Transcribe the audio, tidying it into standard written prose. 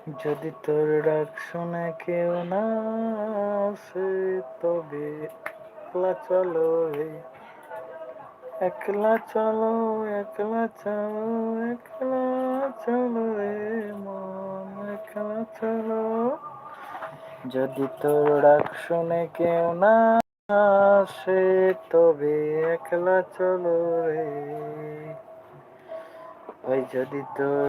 যদি তোর ডাক শুনে কেউ না আসে, তবে একলা চলো রে, একলা চলো, একলা চলো, একলা চলো রে মন, একলা চলো। যদি তোর ডাক শুনে কেউ না আসে, তবে একলা চলো রে। ওই যদি তোর